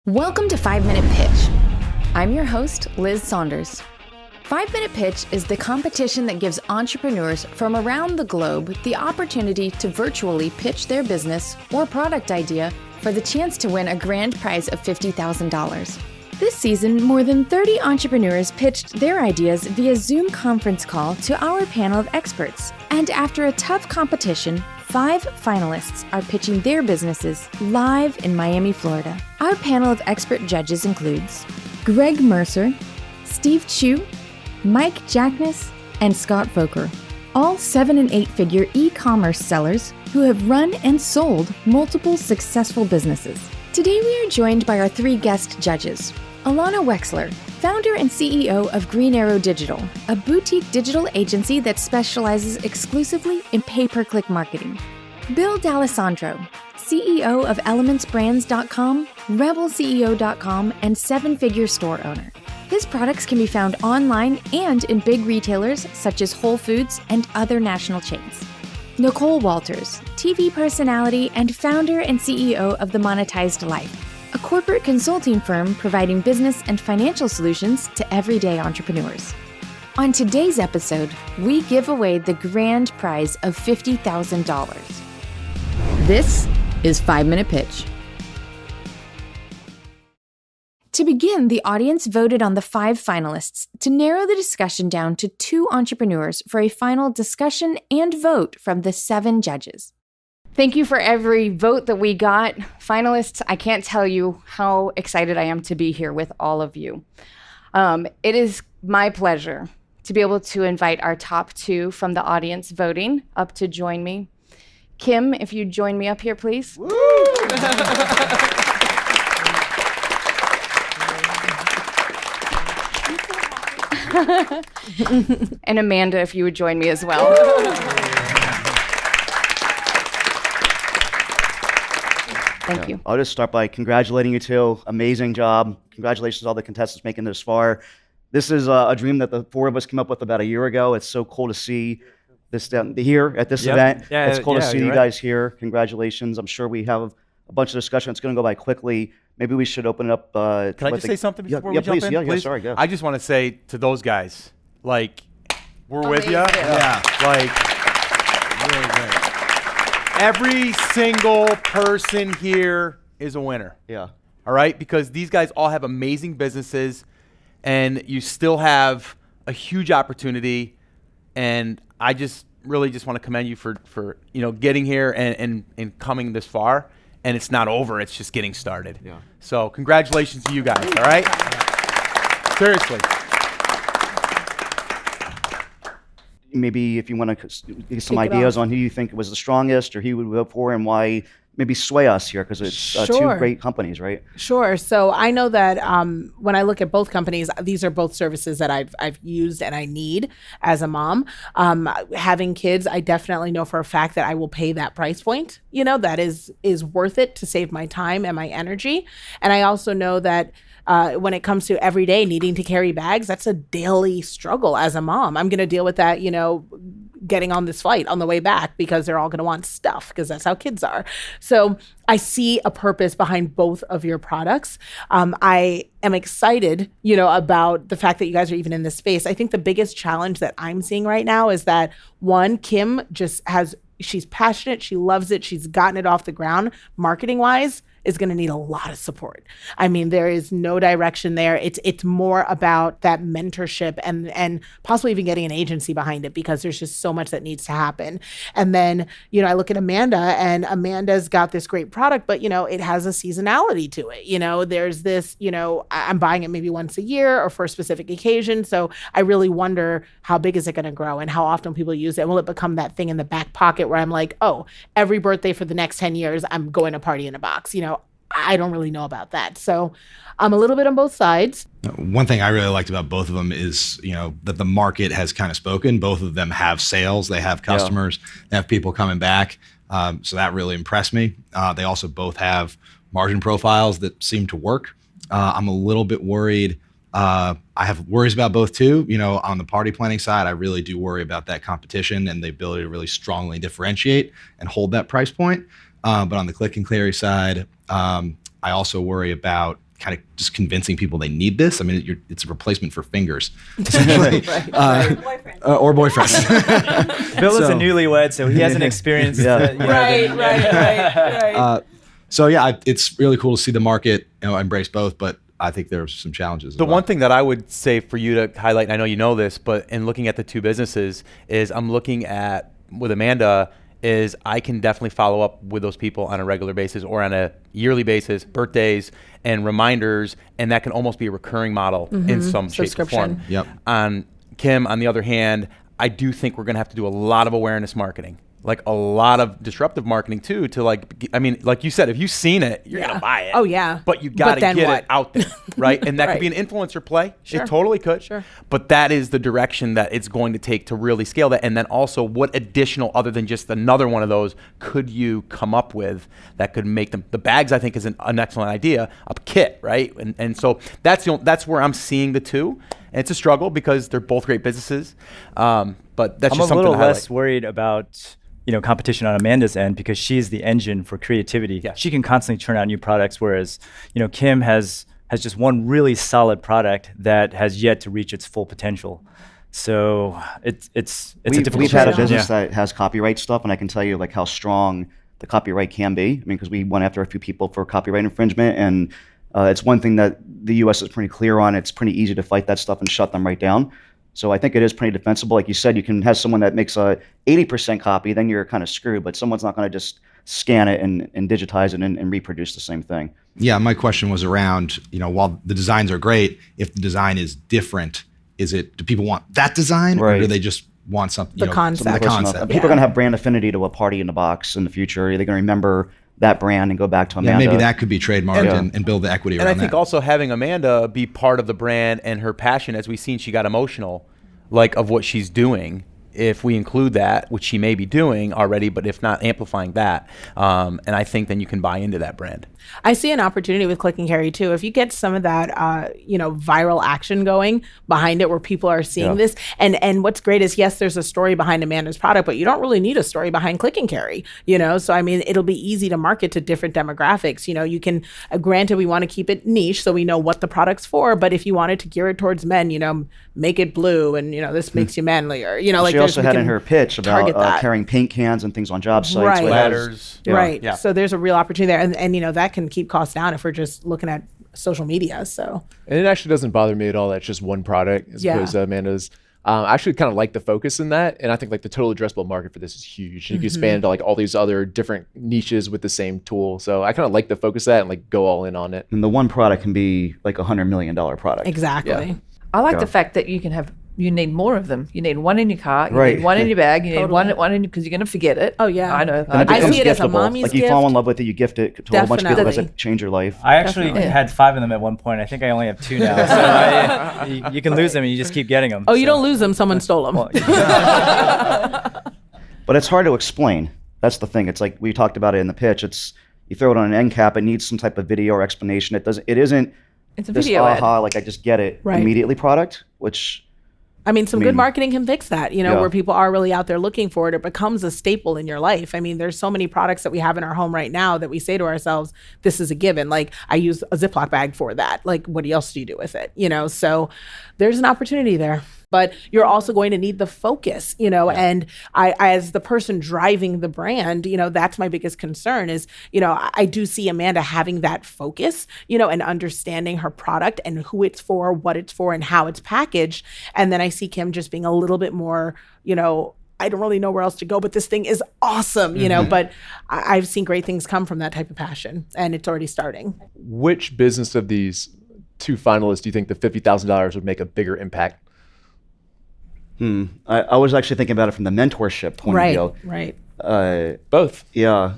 Welcome to 5 Minute Pitch. I'm your host, Liz Saunders. 5 Minute Pitch is the competition that gives entrepreneurs from around the globe the opportunity to virtually pitch their business or product idea for the chance to win a grand prize of $50,000. This season, more than 30 entrepreneurs pitched their ideas via Zoom conference call to our panel of experts. And after a tough competition, 5 finalists are pitching their businesses live in Miami, Florida. Our panel of expert judges includes Greg Mercer, Steve Chou, Mike Jackness, and Scott Foker, all 7- and 8-figure e-commerce sellers who have run and sold multiple successful businesses. Today we are joined by our 3 guest judges. Alana Wexler, founder and CEO of Green Arrow Digital, a boutique digital agency that specializes exclusively in pay-per-click marketing. Bill D'Alessandro, CEO of ElementsBrands.com, RebelCEO.com, and 7-figure store owner. His products can be found online and in big retailers such as Whole Foods and other national chains. Nicole Walters, TV personality and founder and CEO of The Monetized Life, a corporate consulting firm providing business and financial solutions to everyday entrepreneurs. On today's episode, we give away the grand prize of $50,000. This is 5 Minute Pitch. To begin, the audience voted on the 5 finalists to narrow the discussion down to 2 entrepreneurs for a final discussion and vote from the 7 judges. Thank you for every vote that we got. Finalists, I can't tell you how excited I am to be here with all of you. It is my pleasure to be able to invite our top 2 from the audience voting up to join me. Kim, if you'd join me up here, please. Woo! And Amanda, if you would join me as well. Thank you. I'll just start by congratulating you two. Amazing job. Congratulations to all the contestants making this far. This is a dream that the 4 of us came up with about a year ago. It's so cool to see this down here at this event. Yeah, it's cool to see you right. guys here. Congratulations. I'm sure we have a bunch of discussion. It's going to go by quickly. Maybe we should open it up. Can I just say something before we jump in? Yeah, sorry, go. I just want to say to those guys, like, we're with you. Yeah. Like, really great. Every single person here is a winner. Yeah. All right? Because these guys all have amazing businesses, and you still have a huge opportunity. And I just really just want to commend you for getting here and coming this far. And it's not over, it's just getting started. Yeah. So congratulations to you guys, all right? Seriously. Maybe if you want to get some ideas on who you think was the strongest or who you would vote for and why, maybe sway us here because it's 2 great companies, right? Sure. So I know that when I look at both companies, these are both services that I've used and I need as a mom. Having kids, I definitely know for a fact that I will pay that price point. That is worth it to save my time and my energy. And I also know that when it comes to every day needing to carry bags, that's a daily struggle as a mom. I'm going to deal with that, getting on this flight on the way back because they're all going to want stuff because that's how kids are. So I see a purpose behind both of your products. I am excited, about the fact that you guys are even in this space. I think the biggest challenge that I'm seeing right now is that one, Kim she's passionate. She loves it. She's gotten it off the ground. Marketing wise, is going to need a lot of support. I mean, there is no direction there. It's more about that mentorship and possibly even getting an agency behind it because there's just so much that needs to happen. And then, I look at Amanda and Amanda's got this great product, but, it has a seasonality to it. There's this, I'm buying it maybe once a year or for a specific occasion. So I really wonder how big is it going to grow and how often people use it? Will it become that thing in the back pocket where I'm like, oh, every birthday for the next 10 years, I'm going to party in a box, I don't really know about that. So I'm a little bit on both sides. One thing I really liked about both of them is, that the market has kind of spoken. Both of them have sales. They have customers. They have people coming back. So that really impressed me. They also both have margin profiles that seem to work. I'm a little bit worried. I have worries about both too. On the party planning side, I really do worry about that competition and the ability to really strongly differentiate and hold that price point. But on the click and clear side, I also worry about kind of just convincing people they need this. I mean, it's a replacement for fingers, essentially, or boyfriends. Bill is a newlywed, so he hasn't experienced it. Right. So yeah, it's really cool to see the market embrace both, but I think there's some challenges. The one thing that I would say for you to highlight, and I know you know this, but in looking at the two businesses, is I'm looking at with Amanda. Is I can definitely follow up with those people on a regular basis or on a yearly basis, birthdays and reminders, and that can almost be a recurring model in some shape or form. Yep. On Kim, on the other hand, I do think we're going to have to do a lot of awareness marketing, like a lot of disruptive marketing too, to like, I mean, like you said, if you've seen it, you're going to buy it. Oh yeah. But you got to get it out there, right? And that Right. could be an influencer play. Sure. It totally could. Sure. But that is the direction that it's going to take to really scale that. And then also what additional, other than just another one of those, could you come up with that could make them, the bags I think is an excellent idea, a kit, right? And so that's where I'm seeing the two. And it's a struggle because they're both great businesses. But that's I'm just a something little to highlight. less worried about competition on Amanda's end because she's the engine for creativity. Yeah. She can constantly churn out new products, whereas Kim has just one really solid product that has yet to reach its full potential. So it's a difficult We've had a situation. business that has copyright stuff, and I can tell you like how strong the copyright can be. I mean, because we went after a few people for copyright infringement, and it's one thing that the U.S. is pretty clear on. It's pretty easy to fight that stuff and shut them right down. So I think it is pretty defensible. Like you said, you can have someone that makes a 80% copy, then you're kind of screwed, but someone's not going to just scan it and digitize it and reproduce the same thing. Yeah, my question was around, while the designs are great, if the design is different, do people want that design or do they just want something? The concept. The concept. People are going to have brand affinity to a party in the box in the future. Are they going to remember that brand and go back to Amanda? Yeah, maybe that could be trademarked and build the equity around that. And I think also having Amanda be part of the brand and her passion, as we've seen, she got emotional, like of what she's doing. If we include that, which she may be doing already, but if not, amplifying that. And I think then you can buy into that brand. I see an opportunity with Click and Carry too. If you get some of that, viral action going behind it, where people are seeing this, and what's great is yes, there's a story behind Amanda's product, but you don't really need a story behind Click and Carry. So I mean, it'll be easy to market to different demographics. You can, granted, we want to keep it niche so we know what the product's for, but if you wanted to gear it towards men, make it blue, and this makes you manlier. She also had in her pitch about carrying paint cans and things on job sites. Right. Ladders. Right. Yeah. So there's a real opportunity there, and that can keep costs down if we're just looking at social media. So. And it actually doesn't bother me at all that it's just one product as opposed to Amanda's. I actually kind of like the focus in that, and I think like the total addressable market for this is huge. You can expand to like all these other different niches with the same tool. So I kind of like the focus of that and like go all in on it. And the one product can be like $100 million product. Exactly. Yeah. I like the fact that you need more of them. You need one in your car, you Right. need one in your bag, you need one in because you're going to forget it. Oh, yeah. I know. And I it do. I becomes see it as a giftable. mommy's Like you fall gift. in love with it, you gift it to a whole bunch of people. Does Definitely. it change your life? I actually Definitely. had 5 of them at one point. I think I only have 2 now. So you can lose them and you just keep getting them. Oh, you don't lose them. Someone stole them. Well, But it's hard to explain. That's the thing. It's like we talked about it in the pitch. It's you throw it on an end cap. It needs some type of video or explanation. It isn't It's a this video ad. aha, like I just get it Right. immediately product, which I mean, some good marketing can fix that, Yeah. where people are really out there looking for it. It becomes a staple in your life. I mean, there's so many products that we have in our home right now that we say to ourselves, this is a given. Like, I use a Ziploc bag for that. Like, what else do you do with it? So there's an opportunity there. But you're also going to need the focus, and I, as the person driving the brand, that's my biggest concern is, I do see Amanda having that focus, and understanding her product and who it's for, what it's for, and how it's packaged. And then I see Kim just being a little bit more, I don't really know where else to go, but this thing is awesome, but I've seen great things come from that type of passion, and it's already starting. Which business of these 2 finalists do you think the $50,000 would make a bigger impact? I was actually thinking about it from the mentorship point of view. Right. Both. Yeah,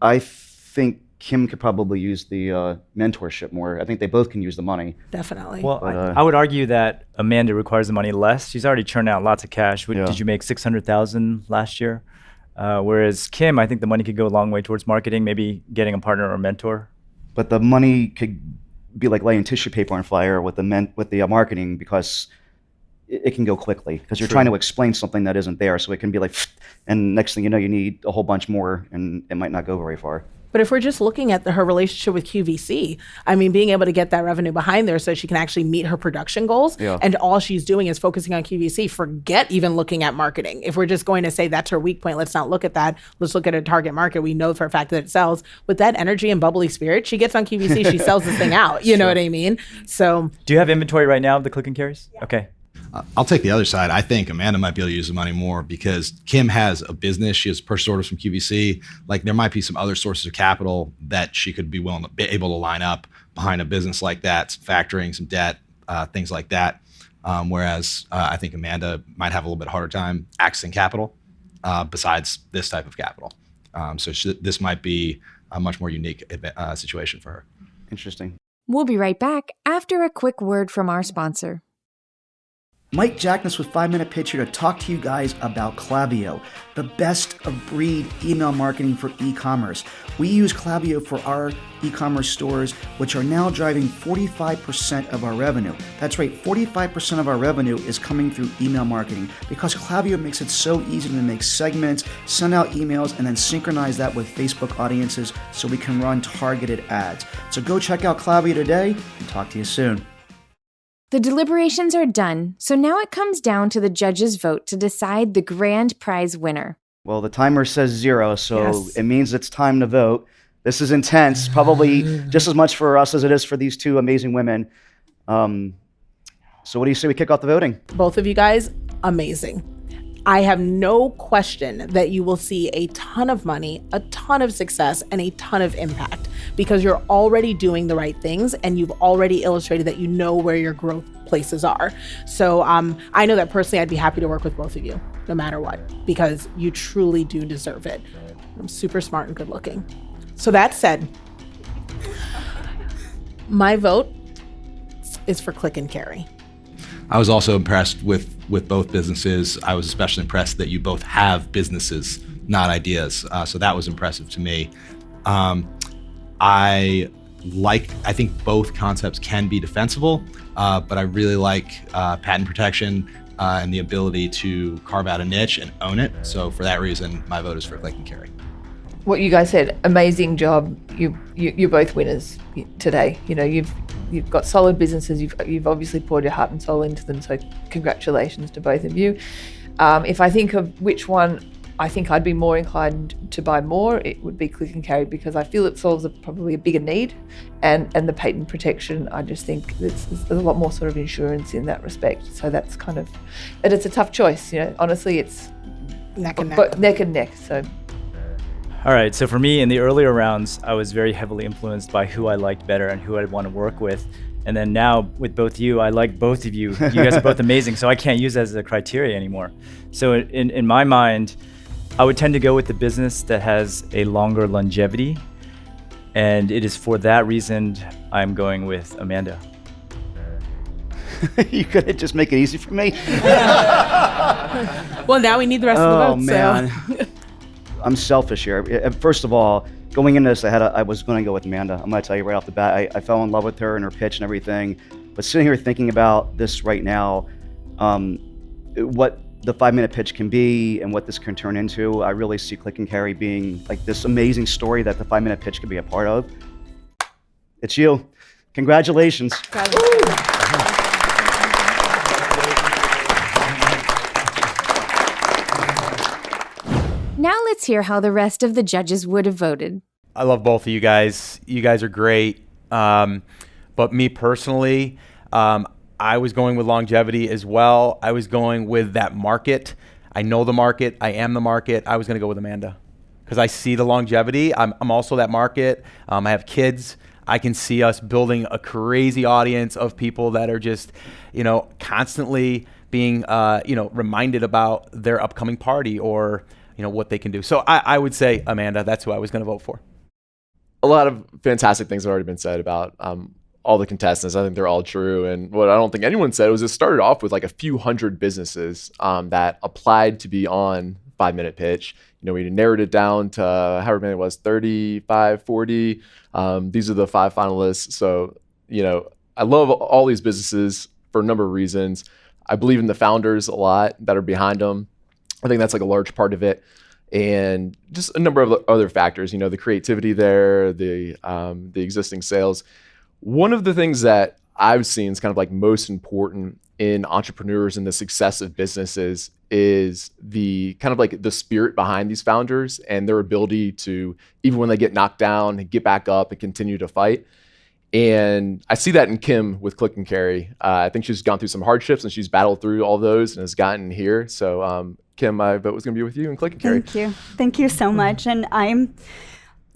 I think Kim could probably use the mentorship more. I think they both can use the money. Definitely. well, I would argue that Amanda requires the money less. She's already churned out lots of cash. Did you make $600,000 last year? Whereas Kim, I think the money could go a long way towards marketing, maybe getting a partner or a mentor. But the money could be like laying tissue paper on fire with the marketing, because it can go quickly because you're trying to explain something that isn't there. So it can be like, and next thing you know, you need a whole bunch more, and it might not go very far. But if we're just looking at her relationship with QVC, I mean, being able to get that revenue behind there so she can actually meet her production goals, and all she's doing is focusing on QVC, forget even looking at marketing. If we're just going to say that's her weak point, let's not look at that. Let's look at a target market. We know for a fact that it sells. With that energy and bubbly spirit, she gets on QVC, she sells this thing out. You know what I mean? So, do you have inventory right now of the click and carries? Yeah. Okay. I'll take the other side. I think Amanda might be able to use the money more because Kim has a business. She has purchase orders from QVC. Like there might be some other sources of capital that she could be willing to be able to line up behind a business like that, some factoring, some debt, things like that. Whereas I think Amanda might have a little bit harder time accessing capital besides this type of capital. So this might be a much more unique situation for her. Interesting. We'll be right back after a quick word from our sponsor. Mike Jackness with 5 Minute Pitch here to talk to you guys about Klaviyo, the best of breed email marketing for e-commerce. We use Klaviyo for our e-commerce stores, which are now driving 45% of our revenue. That's right, 45% of our revenue is coming through email marketing because Klaviyo makes it so easy to make segments, send out emails, and then synchronize that with Facebook audiences so we can run targeted ads. So go check out Klaviyo today and talk to you soon. The deliberations are done, so now it comes down to the judges' vote to decide the grand prize winner. Well, the timer says 0, so it means it's time to vote. This is intense, probably just as much for us as it is for these two amazing women. So what do you say we kick off the voting? Both of you guys, amazing. I have no question that you will see a ton of money, a ton of success, and a ton of impact because you're already doing the right things and you've already illustrated that you know where your growth places are. So I know that personally I'd be happy to work with both of you, no matter what, because you truly do deserve it. I'm super smart and good looking. So that said, my vote is for Click and Carry. I was also impressed with both businesses. I was especially impressed that you both have businesses, not ideas. So that was impressive to me. I think both concepts can be defensible, but I really like patent protection and the ability to carve out a niche and own it. So for that reason, my vote is for Click and Carry. What you guys said, amazing job. You're both winners today. You know, you've got solid businesses. You've obviously poured your heart and soul into them. So congratulations to both of you. If I think of which one I think I'd be more inclined to buy more, it would be Click and Carry because I feel it solves probably a bigger need, and the patent protection. I just think there's a lot more sort of insurance in that respect. So that's kind of, but it's a tough choice. You know, honestly, it's neck and neck. But neck and neck. So. All right, so for me, in the earlier rounds, I was very heavily influenced by who I liked better and who I'd want to work with. And then now with both you, I like both of you. You guys are both amazing, so I can't use that as a criteria anymore. So in my mind, I would tend to go with the business that has a longer longevity. And it is for that reason I'm going with Amanda. You could just make it easy for me. Well, now we need the rest of the votes. Man. So. I'm selfish here. First of all, going into this, I was going to go with Amanda. I'm going to tell you right off the bat, I fell in love with her and her pitch and everything. But sitting here thinking about this right now, what the 5 minute pitch can be and what this can turn into, I really see Click and Carry being like this amazing story that the 5 minute pitch can be a part of. It's you. Congratulations. Now let's hear how the rest of the judges would have voted. I love both of you guys. You guys are great. But me personally, I was going with longevity as well. I was going with that market. I know the market. I am the market. I was going to go with Amanda because I see the longevity. I'm also that market. I have kids. I can see us building a crazy audience of people that are just, constantly being, reminded about their upcoming party or, what they can do. So I would say Amanda, that's who I was going to vote for. A lot of fantastic things have already been said about all the contestants. I think they're all true. And what I don't think anyone said was it started off with like a few hundred businesses that applied to be on 5 minute pitch. We narrowed it down to however many it was, 35, 40. These are the 5 finalists. So, I love all these businesses for a number of reasons. I believe in the founders a lot that are behind them. I think that's like a large part of it. and just a number of other factors, the creativity there, the existing sales. One of the things that I've seen is kind of like most important in entrepreneurs and the success of businesses is the kind of like the spirit behind these founders and their ability to, even when they get knocked down, get back up and continue to fight. And I see that in Kim with Click and Carry. I think she's gone through some hardships and she's battled through all those and has gotten here. So Kim, my vote was going to be with you and Click and Carry. Thank you so much. And I'm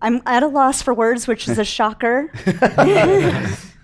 at a loss for words, which is a shocker.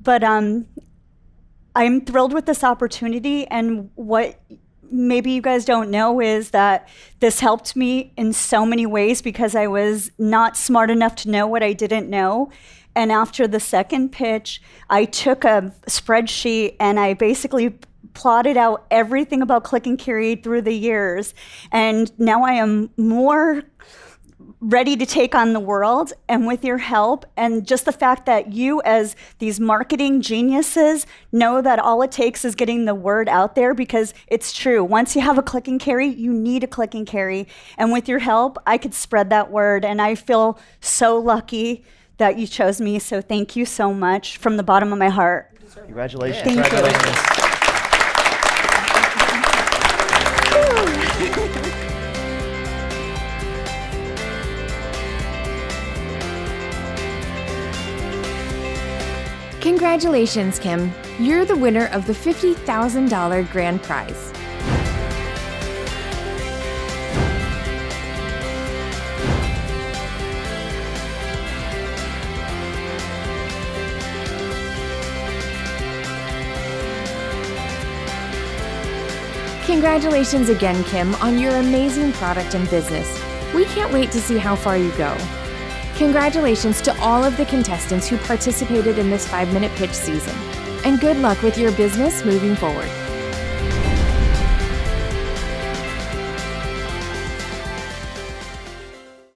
But I'm thrilled with this opportunity, and what maybe you guys don't know is that this helped me in so many ways because I was not smart enough to know what I didn't know. And after the second pitch, I took a spreadsheet and I basically plotted out everything about Click and Carry through the years. And now I am more ready to take on the world, and with your help and just the fact that you as these marketing geniuses know that all it takes is getting the word out there, because it's true. Once you have a Click and Carry, you need a Click and Carry. And with your help, I could spread that word, and I feel so lucky that you chose me. So thank you so much from the bottom of my heart. Congratulations. Thank you. Congratulations, Kim. You're the winner of the $50,000 grand prize. Congratulations again, Kim, on your amazing product and business. We can't wait to see how far you go. Congratulations to all of the contestants who participated in this 5-minute pitch season, and good luck with your business moving forward.